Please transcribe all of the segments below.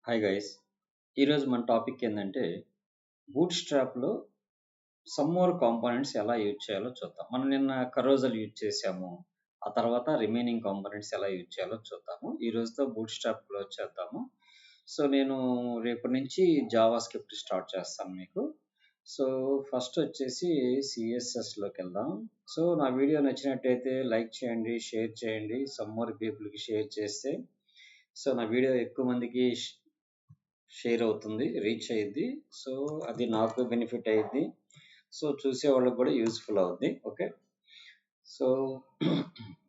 Hi guys, ఈరోజు మన topic ఏంటంటే బూట్ స్ట్రాప్లో సమ్ మోర్ కాంపోనెంట్స్ ఎలా యూజ్ చేయాలో చూద్దాం. మనం నిన్న కరోజల్ యూజ్ చేసాము, ఆ తర్వాత రిమైనింగ్ కాంపోనెంట్స్ ఎలా యూజ్ చేయాలో చూద్దాము. ఈ రోజుతో బూట్ స్ట్రాప్ క్లోజ్ చేద్దాము. సో నేను రేపటి నుంచి జావా స్క్రిప్ట్ స్టార్ట్ చేస్తాను మీకు. సో ఫస్ట్ వచ్చేసి సిఎస్ఎస్లోకి వెళ్దాం. సో నా వీడియో నచ్చినట్టయితే లైక్ చేయండి, షేర్ చేయండి. సమ్ మోర్ పీపుల్కి షేర్ చేస్తే సో నా వీడియో ఎక్కువ మందికి షేర్ అవుతుంది, రీచ్ అయ్యిద్ది. సో అది నాకు బెనిఫిట్ అయ్యిద్ది, సో చూసే వాళ్ళకి కూడా యూస్ఫుల్ అవుద్ది. ఓకే, సో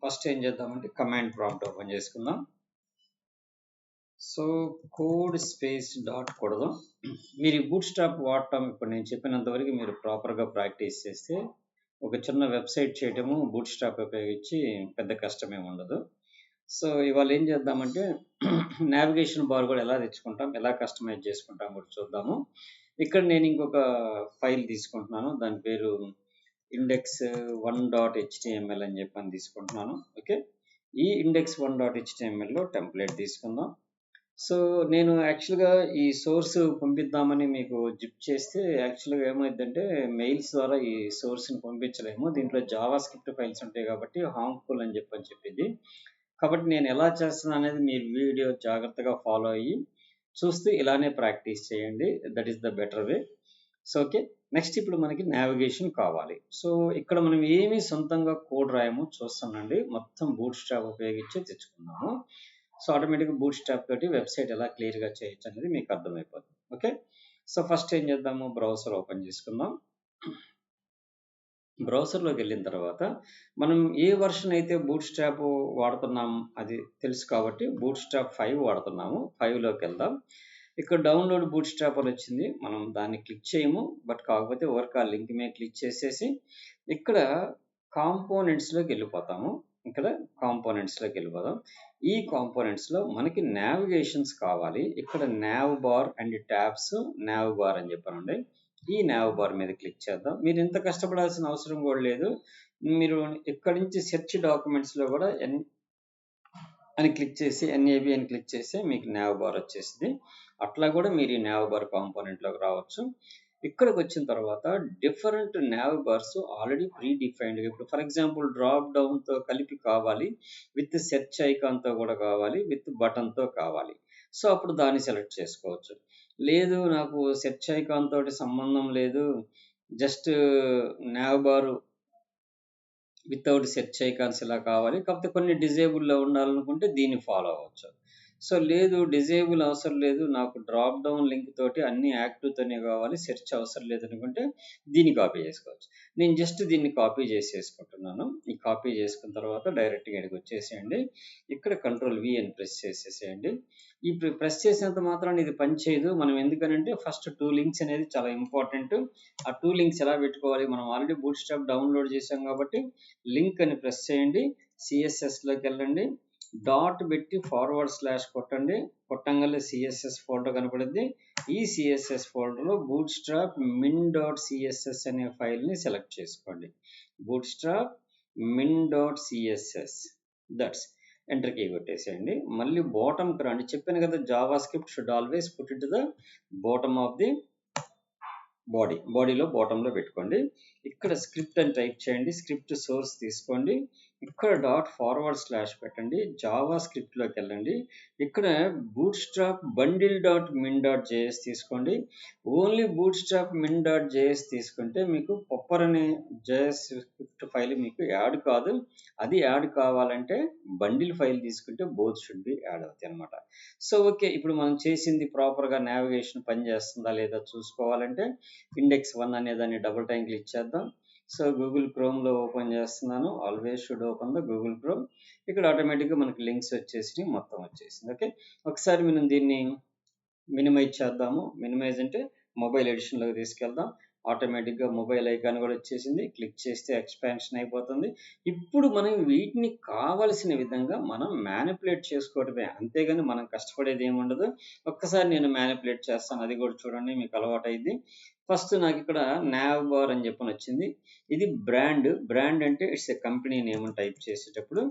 ఫస్ట్ ఏం చేద్దామంటే కమాండ్ ప్రాంప్ట్ ఓపెన్ చేసుకుందాం. సో కోడ్ స్పేస్ డాట్ కొడదాం. మీరు ఈ బూట్ స్ట్రాప్ వాడటం ఇప్పుడు నేను చెప్పినంత వరకు మీరు ప్రాపర్గా ప్రాక్టీస్ చేస్తే ఒక చిన్న వెబ్సైట్ చేయటము బూట్ స్ట్రాప్ ఉపయోగించి పెద్ద కష్టమేమి ఉండదు. సో ఇవాళ ఏం చేద్దామంటే నావిగేషన్ బార్ కూడా ఎలా తెచ్చుకుంటాం, ఎలా కస్టమైజ్ చేసుకుంటాం కూడా చూద్దాము. ఇక్కడ నేను ఇంకొక ఫైల్ తీసుకుంటున్నాను, దాని పేరు index1.html అని చెప్పని తీసుకుంటున్నాను. ఓకే, ఈ index1.htmlలో టెంప్లెట్ తీసుకుందాం. సో నేను యాక్చువల్గా ఈ సోర్స్ పంపిద్దామని మీకు జిప్ చేస్తే యాక్చువల్గా ఏమైందంటే మెయిల్స్ ద్వారా ఈ సోర్స్ని పంపించలేము, దీంట్లో జావా స్క్రిప్ట్ ఫైల్స్ ఉంటాయి కాబట్టి హార్మ్ఫుల్ అని చెప్పింది. కాబట్టి నేను ఎలా చేస్తున్నాను అనేది మీరు వీడియో జాగ్రత్తగా ఫాలో అయ్యి చూస్తూ ఇలానే ప్రాక్టీస్ చేయండి. That is the better way. So okay, next ఇప్పుడు మనకి నావిగేషన్ కావాలి. సో ఇక్కడ మనం ఏమి సొంతంగా కోడ్ రాయము, చూస్తానండి, మొత్తం బూట్ స్ట్రాప్ ఉపయోగించి తెచ్చుకున్నాము. సో ఆటోమేటిక్గా బూట్ స్ట్రాప్ తోటి వెబ్సైట్ ఎలా క్లియర్గా చేయొచ్చు అనేది మీకు అర్థమైపోతుంది. ఓకే, సో ఫస్ట్ ఏం చేద్దాము, బ్రౌజర్ ఓపెన్ చేసుకుందాం. బ్రౌజర్లోకి వెళ్ళిన తర్వాత మనం ఏ వర్షన్ అయితే బూట్ స్ట్రాప్ వాడుతున్నాం అది తెలుసు కాబట్టి బూట్ స్ట్రాప్ 5 వాడుతున్నాము. 5లోకి వెళ్దాం. ఇక్కడ డౌన్లోడ్ బూట్ స్ట్రాప్ అని వచ్చింది, మనం దాన్ని క్లిక్ చేయము, బట్ కాకపోతే వర్క్ ఆ లింక్ మీద క్లిక్ చేసేసి ఇక్కడ కాంపోనెంట్స్లోకి వెళ్ళిపోతాము. ఇక్కడ కాంపోనెంట్స్లోకి వెళ్ళిపోదాం. ఈ కాంపోనెంట్స్లో మనకి నావిగేషన్స్ కావాలి. ఇక్కడ now bar and tabs now bar అని చెప్పానండి. ఈ నావ్ బార్ మీద క్లిక్ చేద్దాం. మీరు ఇంత కష్టపడాల్సిన అవసరం కూడా లేదు. మీరు ఇక్కడి నుంచి సెర్చ్ డాక్యుమెంట్స్లో కూడా అని క్లిక్ చేసి NAB అని క్లిక్ చేస్తే మీకు నావ్ బార్ వచ్చేసింది. అట్లా కూడా మీరు ఈ నావ్ బార్ కాంపోనెంట్లోకి రావచ్చు. ఇక్కడికి వచ్చిన తర్వాత different now bars already pre defined. ఇప్పుడు ఫర్ ఎగ్జాంపుల్ డ్రాప్ డౌన్తో కలిపి కావాలి, విత్ సెర్చ్ ఐకాన్తో కూడా కావాలి, విత్ బటన్తో కావాలి. సో అప్పుడు దాన్ని సెలెక్ట్ చేసుకోవచ్చు. లేదు నాకు సెర్చ్ ఐకాన్ తోటి సంబంధం లేదు, జస్ట్ నావ్ బారు వితౌట్ సెర్చ్ ఐకాన్స్ ఇలా కావాలి, కాకపోతే కొన్ని డిజేబుల్లో ఉండాలనుకుంటే దీన్ని ఫాలో అవ్వచ్చు. సో లేదు డిజేబుల్ అవసరం లేదు, నాకు డ్రాప్ డౌన్ లింక్ తోటి అన్ని యాక్టివ్తోనే కావాలి, సెర్చ్ అవసరం లేదు అనుకుంటే దీన్ని కాపీ చేసుకోవచ్చు. నేను జస్ట్ దీన్ని కాపీ చేసేసుకుంటున్నాను. ఈ కాపీ చేసుకున్న తర్వాత డైరెక్ట్గా ఇక్కడికి వచ్చేసేయండి. ఇక్కడ Ctrl+V అని ప్రెస్ చేసేసేయండి. ఈ ప్రెస్ చేసినంత మాత్రాన్ని ఇది పనిచేయదు. మనం ఎందుకనంటే ఫస్ట్ 2 లింక్స్ అనేది చాలా ఇంపార్టెంట్. ఆ 2 లింక్స్ ఎలా పెట్టుకోవాలి, మనం ఆల్రెడీ బూట్ స్ట్రాప్ డౌన్లోడ్ చేసాం కాబట్టి లింక్ అని ప్రెస్ చేయండి. సిఎస్ఎస్లోకి వెళ్ళండి, డాట్ పెట్టి // కొట్టండి. కొట్టంగానే సిఎస్ఎస్ ఫోల్డర్ కనపడుద్ది. ఈ సిఎస్ఎస్ ఫోల్డర్లో బూట్ స్ట్రాప్ min.css అనే ఫైల్ని సెలెక్ట్ చేసుకోండి. Bootstrap min.css, that's enter key కొట్టేసేయండి. మళ్ళీ బాటమ్కి రండి. చెప్పాను కదా, JavaScript should always put it to the bottom of the బాడీలో బాటంలో పెట్టుకోండి. ఇక్కడ స్క్రిప్ట్ అని టైప్ చేయండి, స్క్రిప్ట్ సోర్స్ తీసుకోండి, ఇక్కడ // పెట్టండి, జావా స్క్రిప్ట్లోకి వెళ్ళండి. ఇక్కడ బూట్ స్ట్రాప్ bundle.min.js తీసుకోండి. ఓన్లీ బూట్ స్ట్రాప్ min.js తీసుకుంటే మీకు పొప్పర్ అనే JS స్క్రిప్ట్ ఫైల్ మీకు యాడ్ కాదు. అది యాడ్ కావాలంటే బండిల్ ఫైల్ తీసుకుంటే బోత్ షుడ్ బి యాడ్ అవుతాయి అనమాట. సో ఓకే, ఇప్పుడు మనం చేసింది ప్రాపర్గా నావిగేషన్ పనిచేస్తుందా లేదా చూసుకోవాలంటే index1 అనే దాన్ని డబుల్ టైం క్లిక్ చేద్దాం. సో గూగుల్ క్రోమ్లో ఓపెన్ చేస్తున్నాను, always should open the Google chrome. ఇక్కడ ఆటోమేటిక్గా మనకి లింక్స్ వచ్చేసి మొత్తం వచ్చేసింది. ఓకే, ఒకసారి మనం దీన్ని మినిమైజ్ చేద్దాము. మినిమైజ్ అంటే మొబైల్ ఎడిషన్లోకి తీసుకెళ్దాం. ఆటోమేటిక్గా మొబైల్ ఐకాన్ కూడా వచ్చేసింది, క్లిక్ చేస్తే ఎక్స్పాన్షన్ అయిపోతుంది. ఇప్పుడు మనం వీటిని కావలసిన విధంగా మనం మ్యానిపులేట్ చేసుకోవడమే, అంతేగాని మనం కష్టపడేది ఏమి ఉండదు. ఒక్కసారి నేను మ్యానిపులేట్ చేస్తాను, అది కూడా చూడండి, మీకు అలవాటు అయింది. ఫస్ట్ నాకు ఇక్కడ నావ్ బార్ అని చెప్పని వచ్చింది. ఇది బ్రాండ్ అంటే ఇట్స్ ఏ కంపెనీ నేమ్ అని టైప్ చేసేటప్పుడు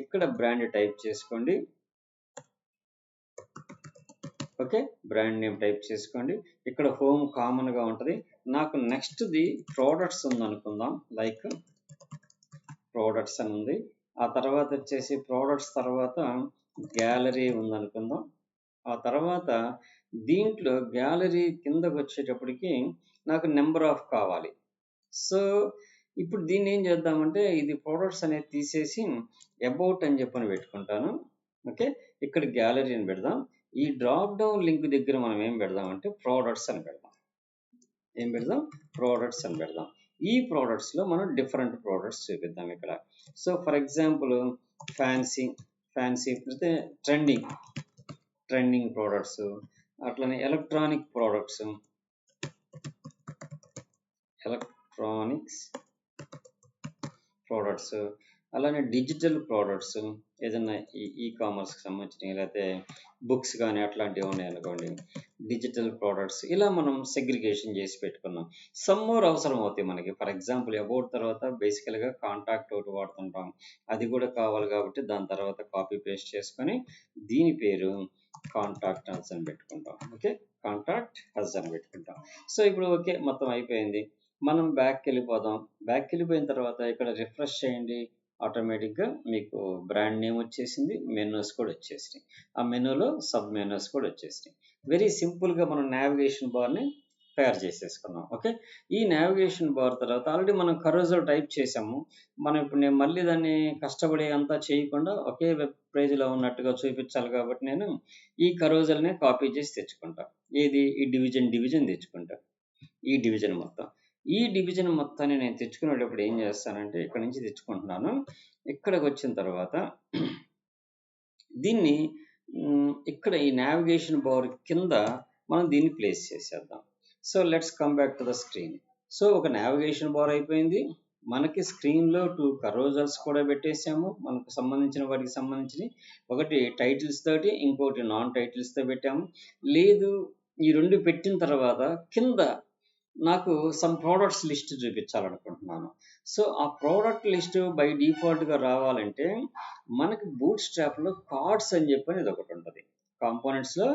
ఇక్కడ బ్రాండ్ టైప్ చేసుకోండి. ఓకే, బ్రాండ్ నేమ్ టైప్ చేసుకోండి. ఇక్కడ హోమ్ కామన్గా ఉంటుంది. నాకు నెక్స్ట్ది ప్రోడక్ట్స్ ఉందనుకుందాం, లైక్ ప్రోడక్ట్స్ అని ఉంది. ఆ తర్వాత వచ్చేసి ప్రోడక్ట్స్ తర్వాత గ్యాలరీ ఉందనుకుందాం. ఆ తర్వాత దీంట్లో గ్యాలరీ కిందకు వచ్చేటప్పటికి నాకు నెంబర్ ఆఫ్ కావాలి. సో ఇప్పుడు దీన్ని ఏం చేద్దామంటే ఇది ప్రోడక్ట్స్ అనేది తీసేసి అబౌట్ అని చెప్పని పెట్టుకుంటాను. ఓకే, ఇక్కడ గ్యాలరీ అని పెడదాం. ఈ డ్రాప్ డౌన్ లింక్ దగ్గర మనం ఏం పెడదామంటే ప్రోడక్ట్స్ అని పెడదాం. ఏం పెడదాం? ప్రోడక్ట్స్ అని పెడదాం. ఈ ప్రోడక్ట్స్లో మనం డిఫరెంట్ ప్రోడక్ట్స్ చూపిద్దాం ఇక్కడ. సో ఫర్ ఎగ్జాంపుల్ ఫ్యాన్సీ అయితే ట్రెండింగ్ ప్రోడక్ట్స్, అట్లనే ఎలక్ట్రానిక్స్ ప్రోడక్ట్స్, అలానే డిజిటల్ ప్రోడక్ట్స్, ఏదైనా ఈ కామర్స్కి సంబంధించినవి, లేకపోతే బుక్స్ కానీ అట్లాంటివి ఉన్నాయి అనుకోండి, డిజిటల్ ప్రోడక్ట్స్, ఇలా మనం సెగ్రిగేషన్ చేసి పెట్టుకున్నాం. సమ్ మోర్ అవసరం అవుతాయి మనకి. ఫర్ ఎగ్జాంపుల్ అబౌట్ తర్వాత బేసికల్గా కాంటాక్ట్ ఒకటి వాడుతుంటాం, అది కూడా కావాలి కాబట్టి దాని తర్వాత కాపీ పేస్ట్ చేసుకొని దీని పేరు కాంటాక్ట్ అస్ అని పెట్టుకుంటాం. ఓకే, కాంటాక్ట్ అస్ అని పెట్టుకుంటాం. సో ఇప్పుడు ఓకే, మొత్తం అయిపోయింది. మనం బ్యాక్కి వెళ్ళిపోదాం. బ్యాక్కి వెళ్ళిపోయిన తర్వాత ఇక్కడ రిఫ్రెష్ చేయండి, ఆటోమేటిక్గా మీకు బ్రాండ్ నేమ్ వచ్చేసింది, మెనూస్ కూడా వచ్చేసినాయి. ఆ మెనూలో సబ్ మెనూస్ కూడా వచ్చేసినాయి. వెరీ సింపుల్గా మనం నావిగేషన్ బార్ని తయారు చేసేసుకున్నాం. ఓకే, ఈ నావిగేషన్ బార్ తర్వాత ఆల్రెడీ మనం కరోజల్ టైప్ చేసాము. మనం ఇప్పుడు నేను మళ్ళీ దాన్ని కష్టపడి అంతా చేయకుండా ఒకే వెబ్ పేజ్లో ఉన్నట్టుగా చూపించాలి కాబట్టి నేను ఈ కరోజల్నే కాపీ చేసి తెచ్చుకుంటా. ఏది? ఈ డివిజన్ తెచ్చుకుంటా. ఈ డివిజన్ మొత్తాన్ని నేను తెచ్చుకునేటప్పుడు ఏం చేస్తానంటే ఇక్కడ నుంచి తెచ్చుకుంటున్నాను. ఇక్కడికి వచ్చిన తర్వాత దీన్ని ఇక్కడ ఈ నావిగేషన్ బార్ కింద మనం దీన్ని ప్లేస్ చేసేద్దాం. So let's come back to the screen. So ఒక నావిగేషన్ బార్ అయిపోయింది. మనకి స్క్రీన్లో 2 కరోజల్స్ కూడా పెట్టేసాము. మనకు సంబంధించిన వాటికి సంబంధించి ఒకటి టైటిల్స్ తోటి, ఇంకోటి నాన్ టైటిల్స్తో పెట్టాము. లేదు, ఈ 2 పెట్టిన తర్వాత కింద నాకు సమ్ ప్రోడక్ట్స్ లిస్ట్ చూపించాలనుకుంటున్నాను. సో ఆ ప్రోడక్ట్ లిస్ట్ బై డిఫాల్ట్గా రావాలంటే మనకి బూట్ స్ట్రాప్లో కార్డ్స్ అని చెప్పని ఇది ఒకటి ఉంటుంది. కాంపోనెంట్స్లో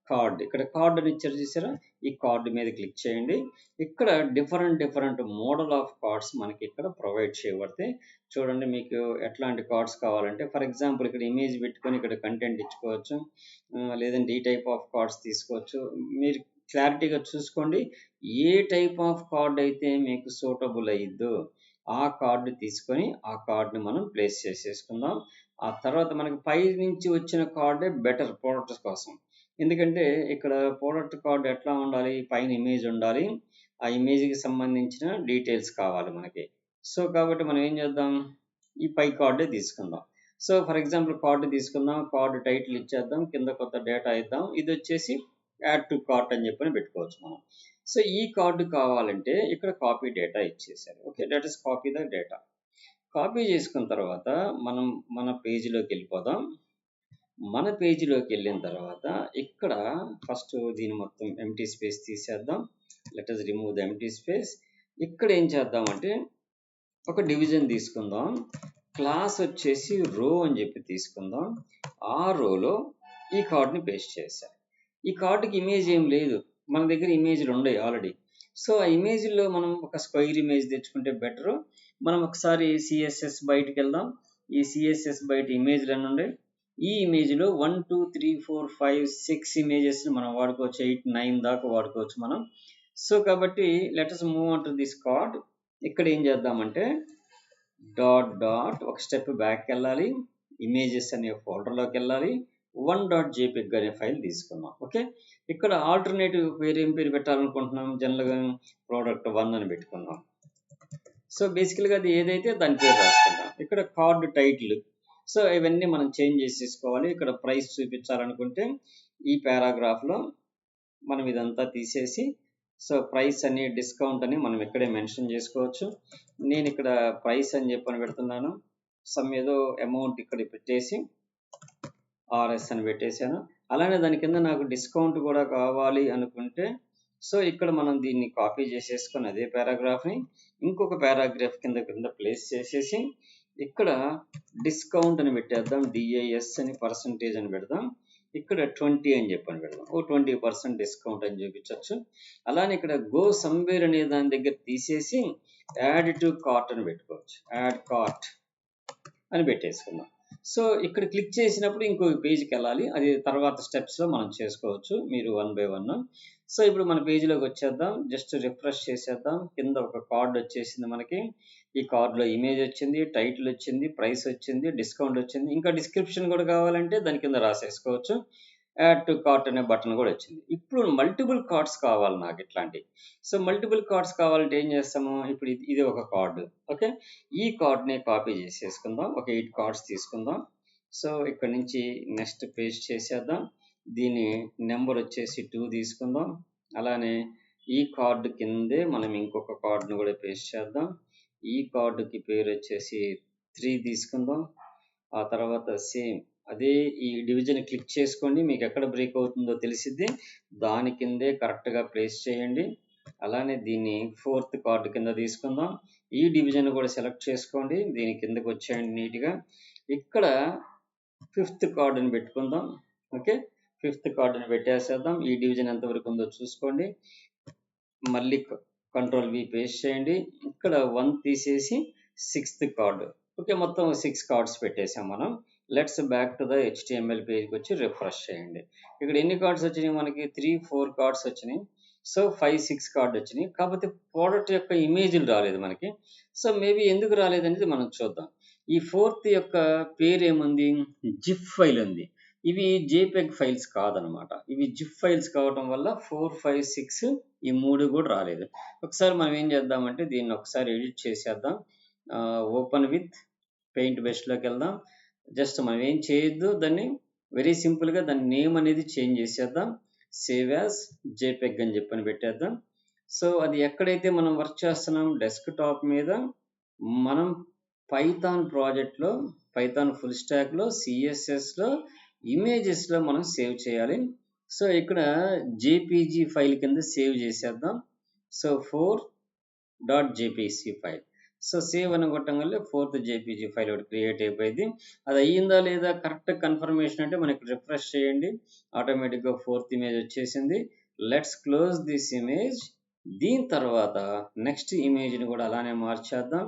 కార్డ్, ఇక్కడ కార్డ్ అని ఇచ్చారు చూసారా, ఈ కార్డు మీద క్లిక్ చేయండి. ఇక్కడ డిఫరెంట్ మోడల్ ఆఫ్ కార్డ్స్ మనకి ఇక్కడ ప్రొవైడ్ చేయబడితే చూడండి, మీకు ఎట్లాంటి కార్డ్స్ కావాలంటే ఫర్ ఎగ్జాంపుల్ ఇక్కడ ఇమేజ్ పెట్టుకొని ఇక్కడ కంటెంట్ ఇచ్చుకోవచ్చు, లేదంటే ఈ టైప్ ఆఫ్ కార్డ్స్ తీసుకోవచ్చు. మీరు క్లారిటీగా చూసుకోండి, ఏ టైప్ ఆఫ్ కార్డ్ అయితే మీకు సూటబుల్ అయ్యిద్దో ఆ కార్డు తీసుకొని ఆ కార్డుని మనం ప్లేస్ చేసేసుకుందాం. ఆ తర్వాత మనకి పై నుంచి వచ్చిన కార్డే బెటర్ ప్రోడక్ట్స్ కోసం. ఎందుకంటే ఇక్కడ ప్రోడక్ట్ కార్డు ఎట్లా ఉండాలి, పైన ఇమేజ్ ఉండాలి, ఆ ఇమేజ్కి సంబంధించిన డీటెయిల్స్ కావాలి మనకి. సో కాబట్టి మనం ఏం చేద్దాం, ఈ పై కార్డే తీసుకుందాం. సో ఫర్ ఎగ్జాంపుల్ కార్డు తీసుకుందాం, కార్డు టైటిల్ ఇచ్చేద్దాం, కింద కొత్త డేటా ఇద్దాం. ఇది వచ్చేసి యాడ్ టు కార్ట్ అని చెప్పని పెట్టుకోవచ్చు మనం. సో ఈ కార్డు కావాలంటే ఇక్కడ కాపీ డేటా ఇచ్చేసారు. Okay, that is copy the data. Copy చేసుకున్న తర్వాత మనం మన పేజీలోకి వెళ్ళిపోదాం. మన పేజీలోకి వెళ్ళిన తర్వాత ఇక్కడ ఫస్ట్ దీని మొత్తం ఎంటీ స్పేస్ తీసేద్దాం. Let us remove the empty space. ఇక్కడ ఏం చేద్దామంటే ఒక డివిజన్ తీసుకుందాం. క్లాస్ వచ్చేసి రో అని చెప్పి తీసుకుందాం. ఆ రోలో ఈ కార్డ్ని పేస్ట్ చేశారు. ఈ కార్డుకి ఇమేజ్ ఏం లేదు, మన దగ్గర ఇమేజ్లు ఉన్నాయి ఆల్రెడీ. సో ఆ ఇమేజ్లో మనం ఒక స్క్వైర్ ఇమేజ్ తెచ్చుకుంటే బెటరు. మనం ఒకసారి సిఎస్ఎస్ బయటకు వెళ్దాం. ఈ సిఎస్ఎస్ బయట ఇమేజ్లు అన్నీ ఉండే, ఈ ఇమేజ్లో 1 2 3 4 5 6 ఇమేజెస్ని మనం వాడుకోవచ్చు, 8 9 దాకా వాడుకోవచ్చు మనం. సో కాబట్టి let us move on to this card. ఇక్కడ ఏం చేద్దామంటే డాట్ ఒక స్టెప్ బ్యాక్ వెళ్ళాలి, ఇమేజెస్ అనే ఫోల్డర్లోకి వెళ్ళాలి, 1.jpg అనే ఫైల్ తీసుకున్నాం. ఓకే, ఇక్కడ ఆల్టర్నేటివ్ పేరు ఏం పేరు పెట్టాలనుకుంటున్నాం, జనరల్గా ప్రోడక్ట్ 1 అని పెట్టుకున్నాం. సో బేసికల్గా అది ఏదైతే దాని పేరు రాసుకుంటాం. ఇక్కడ కార్డు టైటిల్, సో ఇవన్నీ మనం చేంజ్ చేసేసుకోవాలి. ఇక్కడ ప్రైస్ చూపించాలనుకుంటే ఈ పారాగ్రాఫ్లో మనం ఇదంతా తీసేసి, సో ప్రైస్ అని డిస్కౌంట్ అని మనం ఇక్కడే మెన్షన్ చేసుకోవచ్చు. నేను ఇక్కడ ప్రైస్ అని చెప్పని పెడుతున్నాను. సమ్ ఏదో అమౌంట్ ఇక్కడ పెట్టేసి ఆర్ఎస్ అని పెట్టేశాను. అలానే దాని కింద నాకు డిస్కౌంట్ కూడా కావాలి అనుకుంటే సో ఇక్కడ మనం దీన్ని కాపీ చేసేసుకొని అదే పారాగ్రాఫ్ని ఇంకొక పారాగ్రాఫ్ కింద ప్లేస్ చేసేసి ఇక్కడ డిస్కౌంట్ అని పెట్టేద్దాం. డిఐఎస్ అని పర్సంటేజ్ అని పెడదాం. ఇక్కడ 20 అని చెప్పని పెడదాం. ఓ 20% డిస్కౌంట్ అని చూపించవచ్చు. అలానే ఇక్కడ గో సమ్వేర్ అనే దాని దగ్గర తీసేసి యాడ్ టు కార్ట్ అని పెట్టుకోవచ్చు. యాడ్ కార్ట్ అని పెట్టేసుకుందాం. సో ఇక్కడ క్లిక్ చేసినప్పుడు ఇంకో పేజ్కి వెళ్ళాలి. అది తర్వాత స్టెప్స్లో మనం చేసుకోవచ్చు, మీరు 1 by 1. సో ఇప్పుడు మన పేజీలోకి వచ్చేద్దాం. జస్ట్ రిఫ్రెష్ చేసేద్దాం. కింద ఒక కార్డ్ వచ్చేసింది మనకి. ఈ కార్డులో ఇమేజ్ వచ్చింది, టైటిల్ వచ్చింది, ప్రైస్ వచ్చింది, డిస్కౌంట్ వచ్చింది. ఇంకా డిస్క్రిప్షన్ కూడా కావాలంటే దాని కింద రాసేసుకోవచ్చు. యాడ్ టు కార్ట్ అనే బటన్ కూడా వచ్చింది. ఇప్పుడు మల్టిపుల్ కార్డ్స్ కావాలి నాకు ఇట్లాంటివి. సో మల్టిపుల్ కార్డ్స్ కావాలంటే ఏం చేస్తాము, ఇప్పుడు ఇది ఒక కార్డు. ఓకే, ఈ కార్డ్ని కాపీ చేసేసుకుందాం. ఒక 8 కార్డ్స్ తీసుకుందాం. సో ఇక్కడ నుంచి నెక్స్ట్ పేస్ట్ చేసేద్దాం. దీని నెంబర్ వచ్చేసి 2 తీసుకుందాం. అలానే ఈ కార్డు కిందే మనం ఇంకొక కార్డును కూడా పేస్ట్ చేద్దాం. ఈ కార్డుకి పేరు వచ్చేసి 3 తీసుకుందాం. ఆ తర్వాత సేమ్ అదే ఈ డివిజన్ క్లిక్ చేసుకోండి, మీకు ఎక్కడ బ్రేక్ అవుతుందో తెలిసిద్ది. దాని కిందే కరెక్ట్గా ప్లేస్ చేయండి. అలానే దీన్ని 4th కార్డు కింద తీసుకుందాం. ఈ డివిజన్ కూడా సెలెక్ట్ చేసుకోండి, దీని కిందకి వచ్చేయండి నీట్గా. ఇక్కడ 5th కార్డుని పెట్టుకుందాం. ఓకే, 5th కార్డుని పెట్టేసేద్దాం. ఈ డివిజన్ ఎంతవరకు ఉందో చూసుకోండి. మళ్ళీ Ctrl+V పేస్ట్ చేయండి. ఇక్కడ 1 తీసేసి 6th కార్డు. ఓకే, మొత్తం 6 కార్డ్స్ పెట్టేసాం మనం. Let's back to the HTML పేజ్కి వచ్చి రిఫ్రెష్ చేయండి. ఇక్కడ ఎన్ని కార్డ్స్ వచ్చినాయి మనకి? 3, 4 కార్డ్స్ వచ్చినాయి. సో 5, 6 కార్డు వచ్చినాయి. కాకపోతే ప్రోడక్ట్ యొక్క ఇమేజ్లు రాలేదు మనకి. సో మేబీ ఎందుకు రాలేదనేది మనం చూద్దాం. ఈ 4th యొక్క పేరు ఏముంది? జిప్ ఫైల్ ఉంది. ఇవి JPEG ఫైల్స్ కాదనమాట. ఇవి జిప్ ఫైల్స్ కావడం వల్ల 4, 5, 6 ఈ 3 కూడా రాలేదు. ఒకసారి మనం ఏం చేద్దామంటే దీన్ని ఒకసారి ఎడిట్ చేసేద్దాం. ఓపెన్ విత్ పెయింట్ బ్రష్లోకి వెళ్దాం. జస్ట్ మనం ఏం చేయొద్దు, దాన్ని వెరీ సింపుల్గా దాని నేమ్ అనేది చేంజ్ చేసేద్దాం. సేవ్ యాజ్ JPEG అని చెప్పని పెట్టేద్దాం. సో అది ఎక్కడైతే మనం వర్క్ చేస్తున్నాం, డెస్క్టాప్ మీద మనం పైథాన్ ప్రాజెక్ట్లో, పైథాన్ ఫుల్ స్టాక్లో, CSSలో, ఇమేజెస్లో మనం సేవ్ చేయాలి. సో ఇక్కడ JPG ఫైల్ కింద సేవ్ చేసేద్దాం. So 4.jpg file. So save అని కొట్టడం వల్ల 4th JPG ఫైల్ ఒకటి క్రియేట్ అయిపోయింది. అది అయ్యిందా లేదా కరెక్ట్ కన్ఫర్మేషన్ అంటే మనకి రిఫ్రెష్ చేయండి, ఆటోమేటిక్గా 4th ఇమేజ్ వచ్చేసింది. Let's close this image. దీని తర్వాత నెక్స్ట్ ఇమేజ్ని కూడా అలానే మార్చేద్దాం.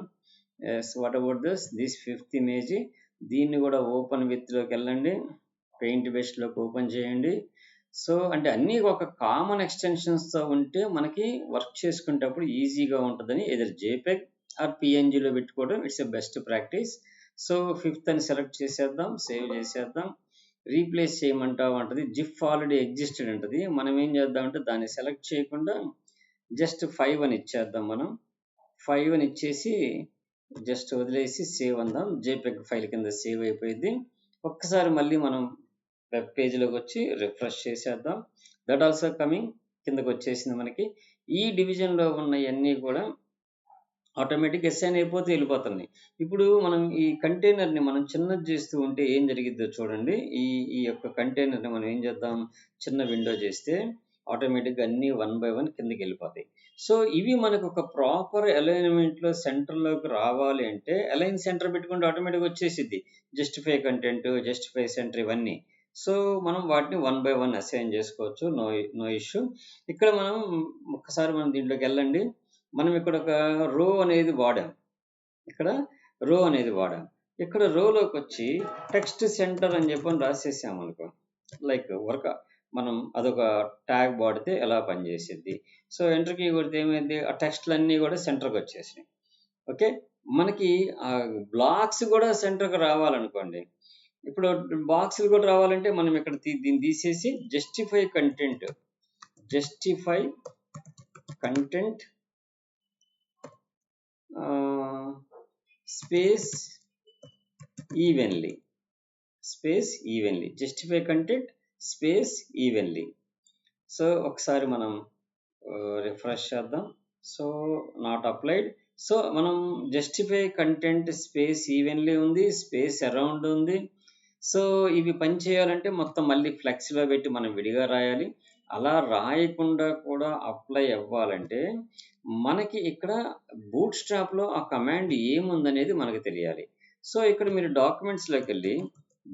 What about this 5th image. దీన్ని కూడా ఓపెన్ విత్లోకి వెళ్ళండి, పెయింట్ బ్రష్లోకి ఓపెన్ చేయండి. సో అంటే అన్నీ ఒక కామన్ ఎక్స్టెన్షన్స్తో ఉంటే మనకి వర్క్ చేసుకునేటప్పుడు ఈజీగా ఉంటుందని ఎదర్ JPEG ఆర్ PNGలో పెట్టుకోవడం it's a best practice. So 5th అని సెలెక్ట్ చేసేద్దాం, సేవ్ చేసేద్దాం. రీప్లేస్ చేయమంటా ఉంటుంది, జిప్ ఆల్రెడీ ఎగ్జిస్టెడ్ ఉంటుంది. మనం ఏం చేద్దామంటే దాన్ని సెలెక్ట్ చేయకుండా జస్ట్ 5 అని ఇచ్చేద్దాం. మనం 5 అని ఇచ్చేసి జస్ట్ వదిలేసి సేవ్ అందాం. JPEG ఫైల్ కింద సేవ్ అయిపోయింది. ఒక్కసారి మళ్ళీ మనం వెబ్ పేజ్లోకి వచ్చి రిఫ్రెష్ చేసేద్దాం. దట్ ఆల్సో కమింగ్ కిందకి వచ్చేసింది మనకి. ఈ డివిజన్లో ఉన్నవన్నీ కూడా ఆటోమేటిక్ అసైన్ అయిపోతే వెళ్ళిపోతున్నాయి. ఇప్పుడు మనం ఈ కంటైనర్ని మనం చిన్నది చేస్తూ ఉంటే ఏం జరిగిద్దో చూడండి. ఈ యొక్క కంటైనర్ని మనం ఏం చేద్దాం, చిన్న విండో చేస్తే ఆటోమేటిక్గా అన్నీ 1 by 1 కిందకి వెళ్ళిపోతాయి. సో ఇవి మనకు ఒక ప్రాపర్ అలైన్మెంట్లో సెంటర్లోకి రావాలి అంటే అలైన్ సెంటర్ పెట్టుకుంటే ఆటోమేటిక్గా వచ్చేసిద్ది. జస్టిఫై కంటెంట్, జస్టిఫై సెంటర్ ఇవన్నీ. సో మనం వాటిని 1 by 1 అసైన్ చేసుకోవచ్చు, నో ఇష్యూ. ఇక్కడ మనం ఒక్కసారి మనం దీంట్లోకి వెళ్ళండి. మనం ఇక్కడ ఒక రో అనేది వాడాం, ఇక్కడ రోలోకి వచ్చి టెక్స్ట్ సెంటర్ అని చెప్పని రాసేసాము అనుకో. లైక్ వర్క్ మనం అదొక ట్యాగ్ వాడితే ఎలా పనిచేసిద్ది. సో ఎంటర్ కీ కొడితే ఏమైంది, ఆ టెక్స్ట్లన్నీ కూడా సెంటర్కి వచ్చేసినాయి. ఓకే, మనకి ఆ బ్లాక్స్ కూడా సెంటర్కి రావాలనుకోండి. ఇప్పుడు బాక్సులు కూడా రావాలంటే మనం ఇక్కడ దీన్ని తీసేసి justify content space evenly, justify content space evenly. So ఒకసారి మనం రిఫ్రెష్ చేద్దాం. So not applied. సో మనం జస్టిఫై కంటెంట్ స్పేస్ ఈవెన్లీ ఉంది, స్పేస్ అరౌండ్ ఉంది. సో ఇవి పని చేయాలంటే మొత్తం మళ్ళీ ఫ్లెక్స్లో పెట్టి మనం విడిగా రాయాలి. అలా రాయకుండా కూడా అప్లై అవ్వాలంటే మనకి ఇక్కడ బూట్ స్ట్రాప్లో ఆ కమాండ్ ఏముందనేది మనకు తెలియాలి. సో ఇక్కడ మీరు డాక్యుమెంట్స్లోకి వెళ్ళి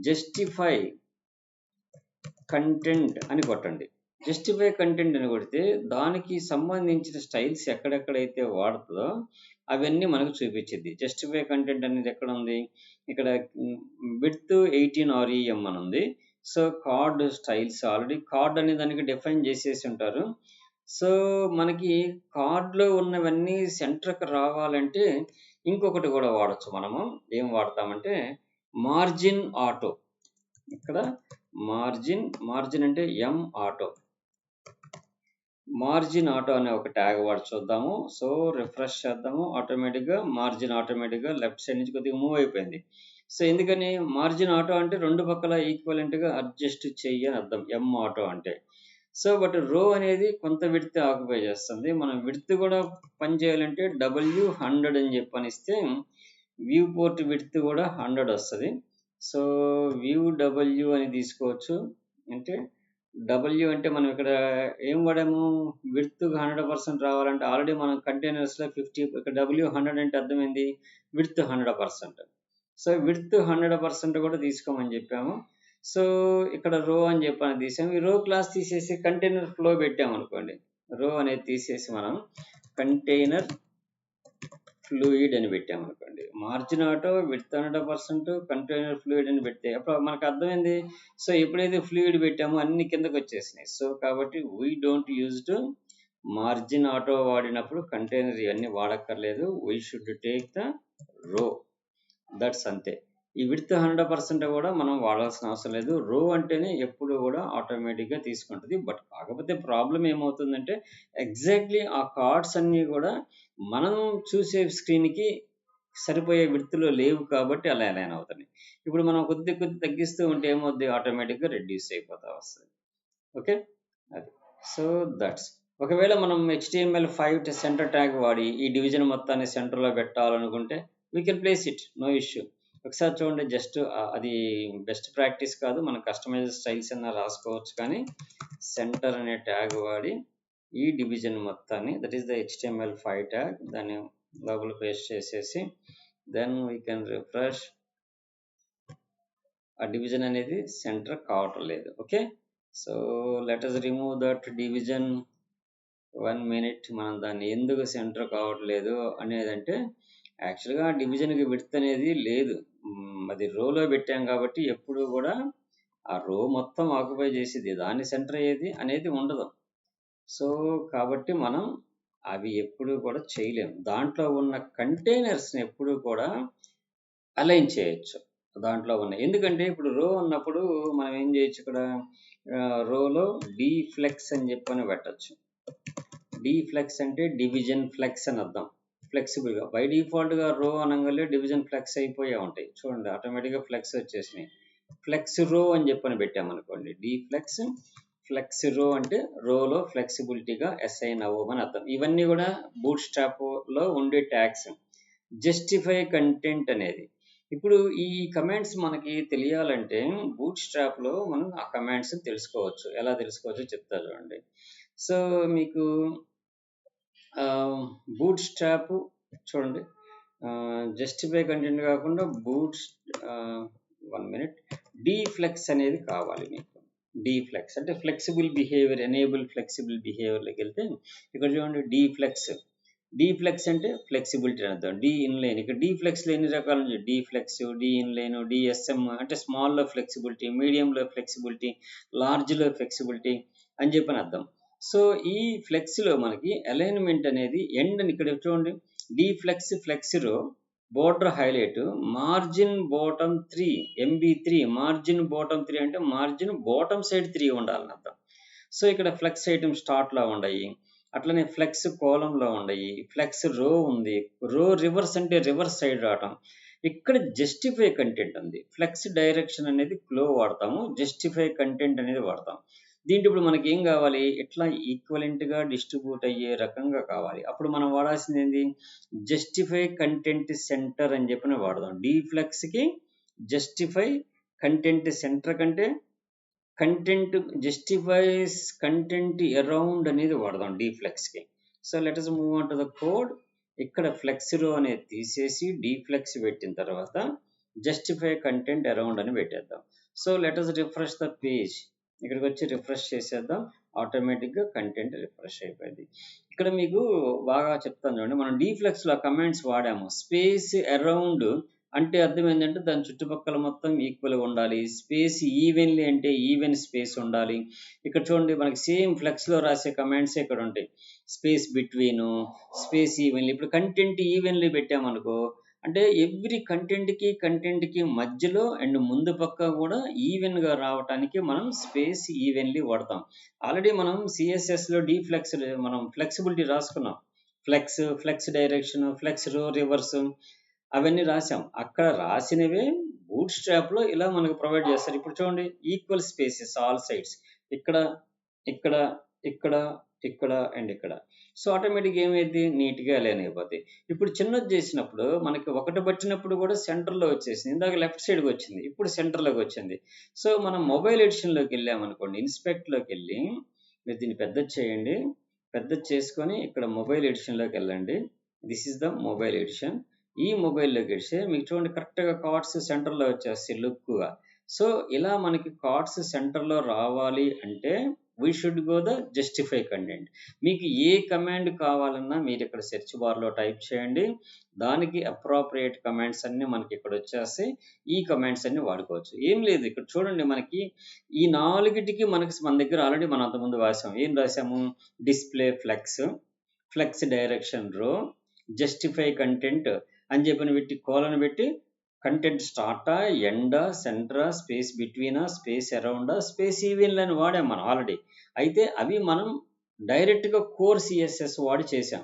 జస్టిఫై కంటెంట్ అని కొట్టండి. జస్టిఫై కంటెంట్ అని కొడితే దానికి సంబంధించిన స్టైల్స్ ఎక్కడెక్కడైతే వాడుతుందో అవన్నీ మనకు చూపించింది. జస్టిఫై కంటెంట్ అనేది ఎక్కడ ఉంది, ఇక్కడ విడ్త్ 18 REM అని ఉంది. So card styles already card అనే దానికి డిఫైన్ చేసేసి ఉంటారు. సో మనకి కార్డ్లో ఉన్నవన్నీ సెంటర్కి రావాలంటే ఇంకొకటి కూడా వాడచ్చు. మనము ఏం వాడతామంటే మార్జిన్ ఆటో. ఇక్కడ మార్జిన్ అంటే ఆటో, మార్జిన్ ఆటో అనే ఒక ట్యాగ్ వాడి చూద్దాము. సో రిఫ్రెష్ చేద్దాము, ఆటోమేటిక్గా లెఫ్ట్ సైడ్ నుంచి కొద్దిగా మూవ్ అయిపోయింది. సో ఎందుకని మార్జిన్ ఆటో అంటే రెండు పక్కల ఈక్వలెంట్గా అడ్జస్ట్ చెయ్యి అని అర్థం ఆటో అంటే. సో బట్ రో అనేది కొంత విడ్త్ ఆక్యుపై చేస్తుంది. మనం విడ్త్ కూడా పని చేయాలంటే W100 అని చెప్పనిస్తే వ్యూ పోర్ట్ విడ్త్ కూడా 100 వస్తుంది. సో వ్యూ W అని తీసుకోవచ్చు. అంటే W అంటే మనం ఇక్కడ ఏం వాడాము, విడ్త్ 100% రావాలంటే ఆల్రెడీ మనం కంటైనర్స్లో 50, ఇక్కడ W100 అంటే అర్థమైంది విడ్త్ 100%. సో విడ్త్ 100% కూడా తీసుకోమని చెప్పాము. సో ఇక్కడ రో అని చెప్పని తీసాము. ఈ రో క్లాస్ తీసేసి కంటైనర్ ఫ్లో పెట్టామనుకోండి, రో అనేది తీసేసి మనం కంటైనర్ ఫ్లూయిడ్ అని పెట్టామనుకోండి, margin auto width 100%, container fluid అని పెడితే అప్పుడు మనకు అర్థమైంది. సో ఎప్పుడైతే ఫ్లూయిడ్ పెట్టామో అన్ని కిందకు వచ్చేసినాయి. సో కాబట్టి we don't use to margin auto వాడినప్పుడు కంటైనర్ ఇవన్నీ వాడక్కర్లేదు. వీ షుడ్ టేక్ ద రో, దట్స్ అంతే. ఈ విడ్త్ 100% కూడా మనం వాడాల్సిన అవసరం లేదు. రో అంటేనే ఎప్పుడు కూడా ఆటోమేటిక్గా తీసుకుంటుంది. బట్ కాకపోతే ప్రాబ్లం ఏమవుతుందంటే ఎగ్జాక్ట్లీ ఆ కార్డ్స్ అన్నీ కూడా మనం చూసే స్క్రీన్కి సరిపోయే విడ్త్లో లేవు కాబట్టి అలా అలైన్ అవుతున్నాయి. ఇప్పుడు మనం కొద్ది తగ్గిస్తూ ఉంటే ఏమవుద్ది, ఆటోమేటిక్గా రెడ్యూస్ అయిపోతా వస్తుంది. ఓకే, అది. So that's. ఒకవేళ మనం HTML5 సెంటర్ ట్యాగ్ వాడి ఈ డివిజన్ మొత్తాన్ని సెంటర్లో పెట్టాలనుకుంటే we can place it, no issue. ఒకసారి చూడండి, జస్ట్ అది బెస్ట్ ప్రాక్టీస్ కాదు, మనం కస్టమైజ్ స్టైల్స్ అన్న రాసుకోవచ్చు. కానీ సెంటర్ అనే ట్యాగ్ వాడి ఈ డివిజన్ మొత్తాన్ని, that is the HTML5 tag, దాన్ని లోపల పేస్ట్ చేసేసి దెన్ వీ కెన్ రిఫ్రెష్. ఆ డివిజన్ అనేది సెంటర్ కావటం లేదు. Okay, so let us remove that division. 1 minute. మనం దాన్ని ఎందుకు సెంటర్ కావట్లేదు అనేదంటే యాక్చువల్గా డివిజన్కి విడ్త్ అనేది లేదు, అది రోలో పెట్టాం కాబట్టి ఎప్పుడు కూడా ఆ రో మొత్తం ఆక్యుపై చేసేది, దాన్ని సెంటర్ అయ్యేది అనేది ఉండదు. సో కాబట్టి మనం అవి ఎప్పుడు కూడా చేయలేము. దాంట్లో ఉన్న కంటైనర్స్ని ఎప్పుడు కూడా అలైన్ చేయొచ్చు దాంట్లో ఉన్నాయి. ఎందుకంటే ఇప్పుడు రో ఉన్నప్పుడు మనం ఏం చేయొచ్చు, ఇక్కడ రోలో డీఫ్లెక్స్ అని చెప్పని పెట్టచ్చు. డీఫ్లెక్స్ అంటే డివిజన్ ఫ్లెక్స్ అని అర్థం, ఫ్లెక్సిబుల్గా. బై డిఫాల్ట్గా రో అనగానే డివిజన్ ఫ్లెక్స్ అయిపోయే ఉంటాయి. చూడండి, ఆటోమేటిక్గా ఫ్లెక్స్ వచ్చేసినాయి. ఫ్లెక్స్ రో అని చెప్పని పెట్టామనుకోండి, ఫ్లెక్స్ రో అంటే రోలో ఫ్లెక్సిబిలిటీగా అసైన్ అవ్వమని అర్థం. ఇవన్నీ కూడా బూట్ స్ట్రాప్లో ఉండే ట్యాగ్స్. జస్టిఫై కంటెంట్ అనేది, ఇప్పుడు ఈ కమాండ్స్ మనకి తెలియాలంటే బూట్ స్ట్రాప్లో మనం ఆ కమాండ్స్ తెలుసుకోవచ్చు. ఎలా తెలుసుకోవచ్చో చెప్తా చూడండి. సో మీకు బూట్ స్ట్రాప్ చూడండి, జస్టిఫై కంటెంట్ కాకుండా వన్ మినిట్, డీఫ్లెక్స్ అనేది కావాలి మీకు. డీఫ్లెక్స్ అంటే ఫ్లెక్సిబుల్ బిహేవియర్, ఎనేబుల్ ఫ్లెక్సిబుల్ బిహేవియర్లోకి వెళ్తే ఇక్కడ చూడండి డీఫ్లెక్స్ అంటే ఫ్లెక్సిబిలిటీ అని అర్థం. డి ఇన్లైన్, ఇక్కడ డీఫ్లెక్స్లో ఎన్ని రకాలు ఉన్నాయి, డీఫ్లెక్స్, డి ఇన్లైన్, డిఎస్ఎం అంటే స్మాల్లో ఫ్లెక్సిబిలిటీ, మీడియంలో ఫ్లెక్సిబిలిటీ, లార్జ్లో ఫ్లెక్సిబిలిటీ అని చెప్పని అర్థం. సో ఈ ఫ్లెక్స్లో మనకి అలైన్మెంట్ అనేది ఎండ్ అని ఇక్కడ చూడండి, ఫ్లెక్స్ రో border highlight margin bottom 3 MB3, margin bottom 3 అంటే మార్జిన్ బాటమ్ సైడ్ 3 ఉండాలని అర్థం. సో ఇక్కడ ఫ్లెక్స్ ఐటమ్ స్టార్ట్లో ఉన్నాయి, అట్లనే ఫ్లెక్స్ కాలంలో ఉన్నాయి, ఫ్లెక్స్ రో ఉంది, రో రివర్స్ అంటే రివర్స్ సైడ్ రావటం. ఇక్కడ జస్టిఫై కంటెంట్ ఉంది, ఫ్లెక్స్ డైరెక్షన్ అనేది ఫ్లో వాడతాము, జస్టిఫై కంటెంట్ అనేది వాడతాం. దీంట్లో ఇప్పుడు మనకి ఏం కావాలి, ఇట్లా ఈక్వలెంట్గా డిస్ట్రిబ్యూట్ అయ్యే రకంగా కావాలి. అప్పుడు మనం వాడాల్సింది ఏంది, జస్టిఫై కంటెంట్ సెంటర్ అని చెప్పిన వాడదాం. డీఫ్లెక్స్కి జస్టిఫై కంటెంట్ సెంటర్ కంటే కంటెంట్ జస్టిఫైస్ కంటెంట్ అరౌండ్ అనేది వాడదాం డీఫ్లెక్స్కి. So let us move on to the code. ఇక్కడ ఫ్లెక్స్ రో అనేది తీసేసి డీఫ్లెక్స్ పెట్టిన తర్వాత జస్టిఫై కంటెంట్ అరౌండ్ అని పెట్టేద్దాం. So let us refresh the page. ఇక్కడికి వచ్చి రిఫ్రెష్ చేసేద్దాం. ఆటోమేటిక్గా కంటెంట్ రిఫ్రెష్ అయిపోయింది. ఇక్కడ మీకు బాగా చెప్తాను చూడండి. మనం డీఫ్లెక్స్లో కమాండ్స్ వాడాము. స్పేస్ అరౌండ్ అంటే అర్థం ఏంటంటే దాని చుట్టుపక్కల మొత్తం ఈక్వల్గా ఉండాలి. స్పేస్ ఈవెన్లీ అంటే ఈవెన్ స్పేస్ ఉండాలి. ఇక్కడ చూడండి మనకి సేమ్ ఫ్లెక్స్లో రాసే కమాండ్స్ ఇక్కడ ఉంటాయి. Space between, space evenly. ఇప్పుడు కంటెంట్ ఈవెన్లీ పెట్టామనుకో అంటే ఎవ్రీ కంటెంట్కి మధ్యలో అండ్ ముందు పక్క కూడా ఈవెన్గా రావడానికి మనం స్పేస్ ఈవెన్లీ వాడతాం. ఆల్రెడీ మనం సిఎస్ఎస్లో డీఫ్లెక్స్ మనం ఫ్లెక్సిబిలిటీ రాసుకున్నాం. ఫ్లెక్స్ డైరెక్షన్, ఫ్లెక్స్ రో రివర్స్ అవన్నీ రాసాం. అక్కడ రాసినవే బూట్ స్ట్రాప్లో ఇలా మనకు ప్రొవైడ్ చేస్తారు. ఇప్పుడు చూడండి ఈక్వల్ స్పేసెస్ ఆల్ సైడ్స్, ఇక్కడ ఇక్కడ ఇక్కడ ఇక్కడ అండ్ ఇక్కడ. సో ఆటోమేటిక్గా ఏమైంది, నీట్గా అలైన్ అయిపోద్ది. ఇప్పుడు చిన్నది చేసినప్పుడు మనకి ఒకటి పట్టినప్పుడు కూడా సెంటర్లో వచ్చేసింది. ఇందాక లెఫ్ట్ సైడ్కి వచ్చింది, ఇప్పుడు సెంటర్లోకి వచ్చింది. సో మనం మొబైల్ ఎడిషన్లోకి వెళ్ళామనుకోండి, ఇన్స్పెక్ట్లోకి వెళ్ళి మీరు దీన్ని పెద్దది చేయండి. పెద్దది చేసుకొని ఇక్కడ మొబైల్ ఎడిషన్లోకి వెళ్ళండి. This is the mobile edition. ఈ మొబైల్లోకి వెడితే మీకు చూడండి కరెక్ట్గా కార్డ్స్ సెంటర్లో వచ్చేస్తాయి లుక్గా. సో ఇలా మనకి కార్డ్స్ సెంటర్లో రావాలి అంటే we should go the justify content. మీకు ఏ కమాండ్ కావాలన్నా మీరు ఇక్కడ సెర్చ్ బార్లో టైప్ చేయండి. దానికి అప్రాప్రియేట్ కమాండ్స్ అన్నీ మనకి ఇక్కడ వచ్చేస్తాయి. ఈ కమాండ్స్ అన్ని వాడుకోవచ్చు. ఏం లేదు, ఇక్కడ చూడండి మనకి ఈ నాలుగిటికి మనకి మన దగ్గర ఆల్రెడీ మనం అంతకుముందు రాసాము. ఏం రాసాము, డిస్ప్లే ఫ్లెక్స్ డైరెక్షన్ రో, జస్టిఫై కంటెంట్ అని చెప్పిన పెట్టి కోలను పెట్టి కంటెంట్ స్టార్టా, ఎండా, సెంటరా, స్పేస్ బిట్వీనా, స్పేస్ అరౌండా, స్పేస్ ఈవెన్లని వాడాం మనం ఆల్రెడీ. అయితే అవి మనం డైరెక్ట్గా కోర్ సిఎస్ఎస్ వాడి చేసాం.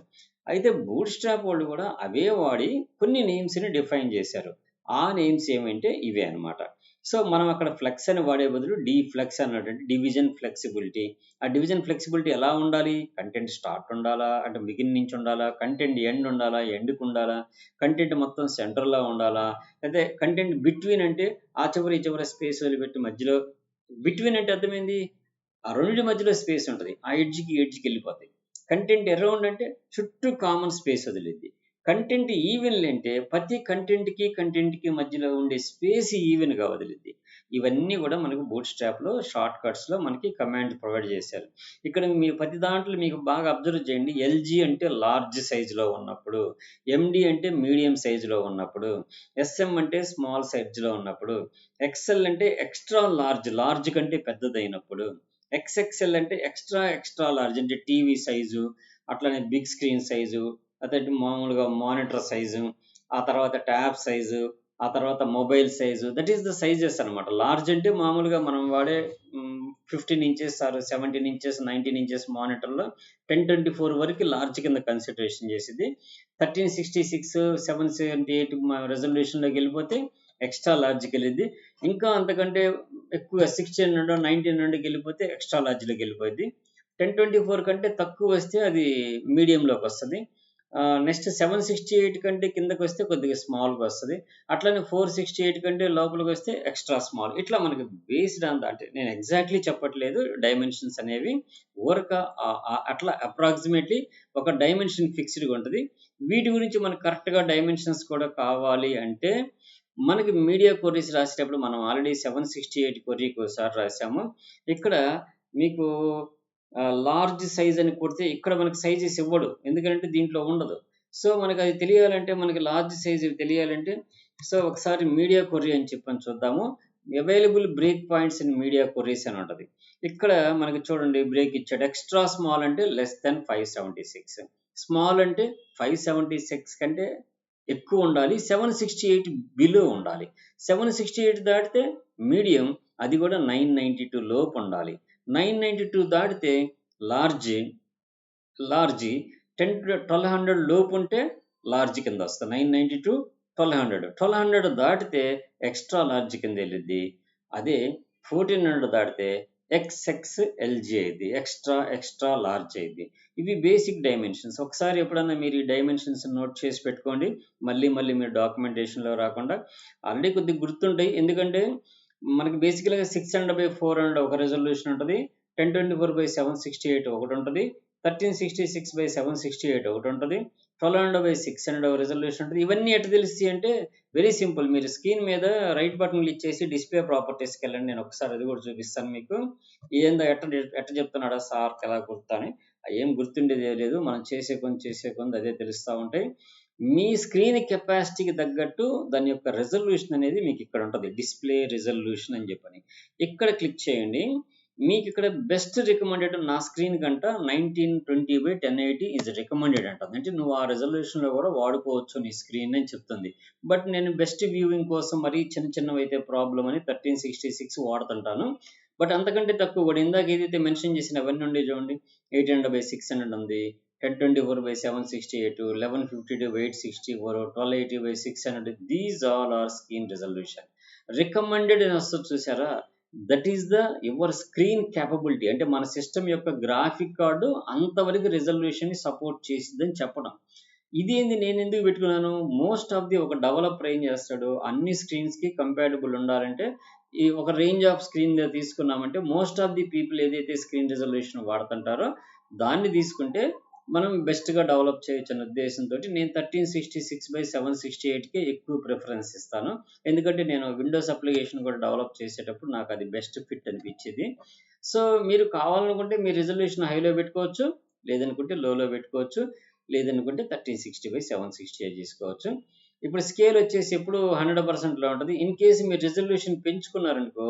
అయితే బూట్ స్ట్రాప్ వాళ్ళు కూడా అవే వాడి కొన్ని నేమ్స్ని డిఫైన్ చేశారు. ఆ నేమ్స్ ఏమంటే ఇవే అనమాట. సో మనం అక్కడ ఫ్లెక్స్ అని వాడే బదులు ఫ్లెక్స్ అన్నటువంటి డివిజన్ ఫ్లెక్సిబిలిటీ. ఆ డివిజన్ ఫ్లెక్సిబిలిటీ ఎలా ఉండాలి, కంటెంట్ స్టార్ట్ ఉండాలా అంటే బిగిన్ నుంచి ఉండాలా, కంటెంట్ ఎండ్ ఉండాలా ఎండ్కి ఉండాలా, కంటెంట్ మొత్తం సెంటర్లో ఉండాలా, అయితే కంటెంట్ బిట్వీన్ అంటే ఆ చివరి స్పేస్ వదిలిపెట్టి మధ్యలో. బిట్వీన్ అంటే అర్థమైంది, ఆ రెండింటి మధ్యలో స్పేస్ ఉంటుంది, ఆ ఎడ్జ్కి వెళ్ళిపోతాయి. కంటెంట్ అరౌండ్ అంటే చుట్టూ కామన్ స్పేస్ వదిలిద్ది. కంటెంట్ ఈవెన్ అంటే ప్రతి కంటెంట్కి మధ్యలో ఉండే స్పేస్ ఈవెన్గా వదిలిద్ది. ఇవన్నీ కూడా మనకు బూట్ స్ట్రాప్లో షార్ట్ కట్స్లో మనకి కమాండ్ ప్రొవైడ్ చేశారు. ఇక్కడ మీ ప్రతి దాంట్లో మీకు బాగా అబ్జర్వ్ చేయండి. ఎల్జీ అంటే లార్జ్ సైజులో ఉన్నప్పుడు, ఎండి అంటే మీడియం సైజులో ఉన్నప్పుడు, ఎస్ఎం అంటే స్మాల్ సైజులో ఉన్నప్పుడు, ఎక్స్ఎల్ అంటే ఎక్స్ట్రా లార్జ్ కంటే పెద్దదైనప్పుడు, ఎక్స్ఎక్స్ఎల్ అంటే ఎక్స్ట్రా లార్జ్ అంటే టీవీ సైజు, అట్లనే బిగ్ స్క్రీన్ సైజు, అదే మామూలుగా మానిటర్ సైజు, ఆ తర్వాత ట్యాబ్ సైజు, ఆ తర్వాత mobile size. That is the sizes అనమాట. లార్జ్ అంటే మామూలుగా మనం వాడే 15 ఇంచెస్ ఆర్ 17 ఇంచెస్ 19 ఇంచెస్ మానిటర్లో 1024 వరకు లార్జ్ కింద కన్సిడరేషన్ చేసింది. 1366 778 రెజల్యూషన్లోకి వెళ్ళిపోతే ఎక్స్ట్రా లార్జ్కి వెళ్ళింది. ఇంకా అంతకంటే ఎక్కువ 16 నుండి 19 నుండి వెళ్ళిపోతే ఎక్స్ట్రా లార్జ్లోకి వెళ్ళిపోయింది. 1024 కంటే తక్కువ వస్తే అది మీడియంలోకి వస్తుంది. నెక్స్ట్ 768 కంటే కిందకి వస్తే కొద్దిగా స్మాల్గా వస్తుంది. అట్లనే 468 కంటే లోపలికి వస్తే ఎక్స్ట్రా స్మాల్. ఇట్లా మనకి బేస్డ్ ఆన్ అంటే నేను ఎగ్జాక్ట్లీ చెప్పట్లేదు డైమెన్షన్స్ అనేవి, ఊరక అట్లా అప్రాక్సిమేట్లీ ఒక డైమెన్షన్ ఫిక్స్డ్గా ఉంటుంది. వీటి గురించి మనకు కరెక్ట్గా డైమెన్షన్స్ కూడా కావాలి అంటే మనకి మీడియా క్వరీస్ రాసేటప్పుడు మనం ఆల్రెడీ 768 క్వరీకి ఒకసారి రాసాము. ఇక్కడ మీకు లార్జ్ సైజ్ అని కొడితే ఇక్కడ మనకి సైజెస్ ఇవ్వడు, ఎందుకంటే దీంట్లో ఉండదు. సో మనకు అది తెలియాలంటే, మనకి లార్జ్ సైజ్ తెలియాలంటే సో ఒకసారి మీడియా క్వరీ అని చెప్పని చూద్దాము. Available break points in media queries అని ఉంటుంది. ఇక్కడ మనకి చూడండి బ్రేక్ ఇచ్చాడు. ఎక్స్ట్రా స్మాల్ అంటే లెస్ దెన్ 576, స్మాల్ అంటే 576 కంటే ఎక్కువ ఉండాలి, 768 బిలో ఉండాలి. 768 దాటితే మీడియం, అది కూడా 992 లోపు ఉండాలి. 992 దాటితే లార్జ్ 1200 లోపు ఉంటే లార్జ్ కింద వస్తుంది. 992 1200 దాటితే ఎక్స్ట్రా లార్జ్ కింద వెళ్ళిద్ది. అదే 1400 దాటితే XXLG అయింది, ఎక్స్ట్రా లార్జ్ అయింది. ఇవి బేసిక్ డైమెన్షన్స్. ఒకసారి ఎప్పుడన్నా మీరు ఈ డైమెన్షన్స్ నోట్ చేసి పెట్టుకోండి, మళ్ళీ మీరు డాక్యుమెంటేషన్లో రాకుండా. ఆల్రెడీ కొద్దిగా గుర్తుంటాయి, ఎందుకంటే మనకి బేసికల్గా 600/400 ఒక రెజల్యూషన్ ఉంటుంది, 1024/768 ఒకటి ఉంటుంది, 1366/768 ఒకటి ఉంటుంది, 1200/600 రెజల్యూషన్ ఉంటుంది. ఇవన్నీ ఎట్లా తెలుస్తాయి అంటే వెరీ సింపుల్. మీరు స్క్రీన్ మీద రైట్ బటన్ క్లిక్ చేసి డిస్ప్లే ప్రాపర్టీస్కి వెళ్ళండి. నేను ఒకసారి అది కూడా చూపిస్తాను మీకు. ఏందో ఎట్ట చెప్తున్నాడా సార్ ఎలా గుర్తు అని. ఏం గుర్తుండేది లేదు, మనం చేసే కొంది అదే తెలుస్తూ ఉంటాయి. మీ స్క్రీన్ కెపాసిటీకి తగ్గట్టు దాని యొక్క రెజల్యూషన్ అనేది మీకు ఇక్కడ ఉంటుంది, డిస్ప్లే రెజల్యూషన్ అని చెప్పని. ఇక్కడ క్లిక్ చేయండి. మీకు ఇక్కడ బెస్ట్ రికమెండెడ్ నా స్క్రీన్ కంట 1920/1080 ఈజ్ రికమెండెడ్ అంటుంది. అంటే నువ్వు ఆ రెజల్యూషన్లో కూడా వాడుకోవచ్చు నీ స్క్రీన్ అని చెప్తుంది. బట్ నేను బెస్ట్ వ్యూవింగ్ కోసం మరీ చిన్నవి అయితే ప్రాబ్లం అని 1366 వాడుతుంటాను. బట్ అంతకంటే తక్కువ కూడా ఇందాక ఏదైతే మెన్షన్ చేసిన అవన్నీ ఉండే చూడండి, 800/600 ఉంది, 1024/768, 1152/864, 1280/600. These all are screen resolution. Recommended అని వస్తుంది చూసారా, that is your screen capability. అంటే మన సిస్టమ్ యొక్క గ్రాఫిక్ కార్డు అంతవరకు రెజల్యూషన్ సపోర్ట్ చేసిద్దని చెప్పడం. ఇదేంది నేను ఎందుకు పెట్టుకున్నాను, మోస్ట్ ఆఫ్ ది ఒక డెవలపర్ ఏం చేస్తాడు, అన్ని స్క్రీన్స్కి కంపాటబుల్ ఉండాలంటే ఈ ఒక రేంజ్ ఆఫ్ స్క్రీన్ తీసుకున్నామంటే మోస్ట్ ఆఫ్ ది పీపుల్ ఏదైతే స్క్రీన్ రెజల్యూషన్ వాడుతుంటారో దాన్ని తీసుకుంటే మనం బెస్ట్గా డెవలప్ చేయొచ్చు అనే ఉద్దేశంతో నేను 1366/768కే ఎక్కువ ప్రిఫరెన్స్ ఇస్తాను. ఎందుకంటే నేను విండోస్ అప్లికేషన్ కూడా డెవలప్ చేసేటప్పుడు నాకు అది బెస్ట్ ఫిట్ అనిపించేది. సో మీరు కావాలనుకుంటే మీ రెజల్యూషన్ హైలో పెట్టుకోవచ్చు, లేదనుకుంటే లోలో పెట్టుకోవచ్చు, లేదనుకుంటే 1360/768 తీసుకోవచ్చు. ఇప్పుడు స్కేల్ వచ్చేసి ఎప్పుడు 100%లో ఉంటుంది. ఇన్ కేసు మీరు రెజల్యూషన్ పెంచుకున్నారనుకో,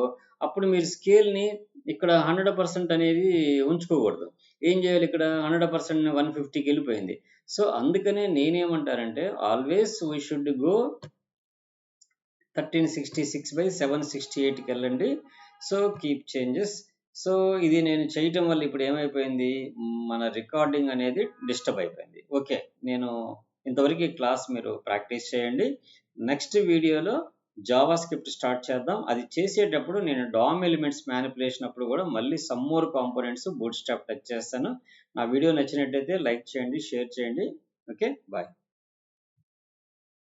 అప్పుడు మీరు స్కేల్ని ఇక్కడ 100% అనేది ఉంచుకోకూడదు. ఏం చేయాలి, ఇక్కడ 100% 150కి వెళ్ళిపోయింది. సో అందుకనే నేనేమంటానంటే ఆల్వేస్ వీ షుడ్ గో 1366/768కి వెళ్ళండి. So keep changes. సో ఇది నేను చేయటం వల్ల ఇప్పుడు ఏమైపోయింది, మన రికార్డింగ్ అనేది డిస్టర్బ్ అయిపోయింది. ఓకే, నేను ఇంతవరకు ఈ క్లాస్ మీరు ప్రాక్టీస్ చేయండి. నెక్స్ట్ వీడియోలో జావా స్క్రిప్ట్ స్టార్ట్ చేద్దాం. అది చేసేటప్పుడు నేను DOM ఎలిమెంట్స్ మ్యానిపులేషన్ అప్పుడు కూడా మళ్ళీ some more components bootstrap touch చేస్తాను. నా వీడియో నచ్చినట్టయితే లైక్ చేయండి, షేర్ చేయండి. Okay, bye.